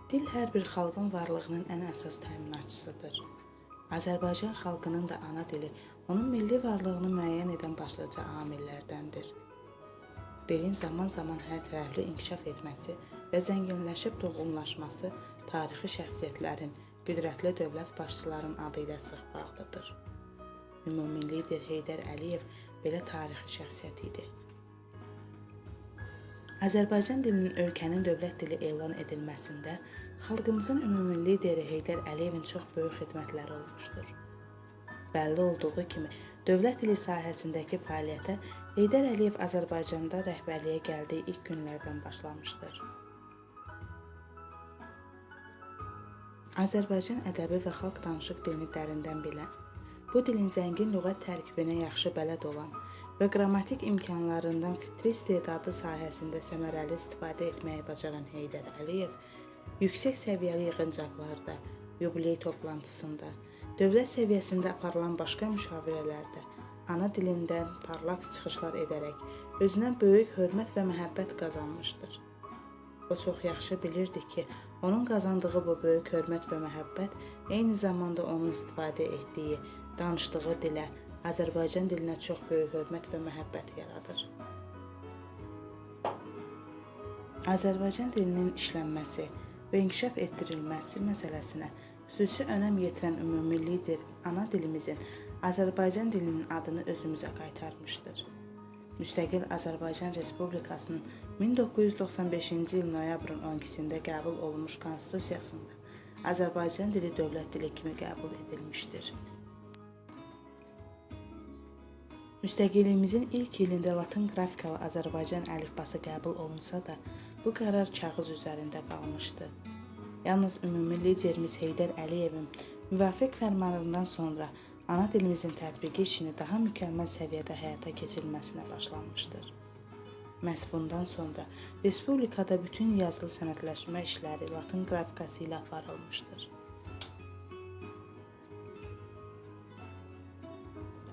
Dil hər bir xalqın varlığının ən əsas təminatçısıdır. Azərbaycan xalqının da ana dili onun milli varlığını müəyyən edən başlıca amillərdəndir. Dilin zaman-zaman hərtərəfli inkişaf etməsi və zənginləşib dolğunlaşması tarixi şəxsiyyətlərin, qüdrətli dövlət başçıların adı ilə sıx bağlıdır. Ümumi lider Heydər Əliyev belə tarixi şəxsiyyət idi. Azərbaycan dilinin ölkənin dövlət dili elan edilməsində xalqımızın ümumi lideri Heydər Əliyevin çox böyük xidmətləri olmuşdur. Bəlli olduğu kimi, dövlət dili sahəsindəki fəaliyyətə Heydər Əliyev Azərbaycanda rəhbərliyə gəldiyi ilk günlərdən başlamışdır. Azərbaycan ədəbi və xalq danışıq dilini dərindən bilən, bu dilin zəngin lüğət tərkibinə yaxşı bələd olan və qrammatik imkanlarından fitri istedadı sahəsində səmərəli istifadə etməyi bacaran Heydər Əliyev yüksək səviyyəli yığıncaqlarda, yubiley toplantısında, dövlət səviyyəsində aparılan başqa müşavirələrdə ana dilindən parlaq çıxışlar edərək özünə böyük hörmət və məhəbbət qazanmışdır. O çox yaxşı bilirdi ki, onun qazandığı bu böyük hörmət və məhəbbət eyni zamanda onun istifadə etdiyi, danışdığı dilə, Azərbaycan dilinə çox böyük hörmət və məhəbbət yaradır. Azərbaycan dilinin işlənməsi və inkişaf etdirilməsi məsələsinə xüsusi önəm yetirən ümumi lider ana dilimizin Azərbaycan dilinin adını özümüzə qaytarmışdır. Müstəqil Azərbaycan Respublikasının 1995-ci il noyabrın 12-sində qəbul olunmuş konstitusiyasında Azərbaycan dili dövlət dili kimi qəbul edilmişdir. Müstəqilliyimizin ilk ilində Latın qrafikalı Azərbaycan əlifbası qəbul olunsa da, bu qərar kağız üzərində qalmışdı. Yalnız ümumi liderimiz Heydər Əliyevin müvafiq fərmanından sonra ana dilimizin tətbiqi işini daha mükəmməl səviyyədə həyata keçirilməsinə başlanmışdır. Məhz bundan sonra Respublikada bütün yazılı sənədləşmə işləri Latın qrafikası ilə aparılmışdır.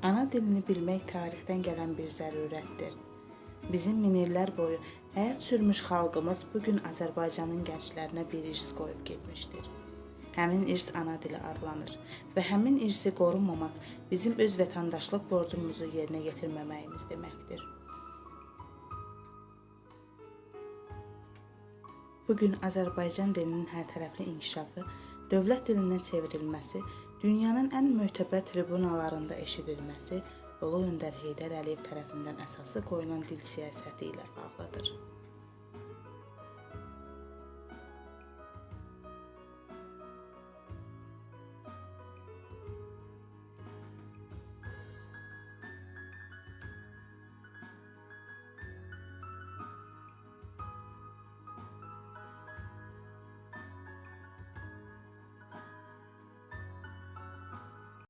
Ana dilini bilmək tarixdən gələn bir zərurətdir. Bizim min illər boyu həyat sürmüş xalqımız bugün Azərbaycanın gənclərinə bir irs qoyub getmişdir. Həmin irs ana dili adlanır və həmin irsi qorunmamaq bizim öz vətəndaşlıq borcumuzu yerinə yetirməməyimiz deməkdir. Bugün Azərbaycan dilinin hərtərəfli inkişafı, dövlət dilinə çevrilməsi, dünyanın ən mötəbər tribunalarında eşidilməsi Ulu Öndər Heydər Əliyev tərəfindən əsası qoyulan dil siyasəti ilə bağlıdır.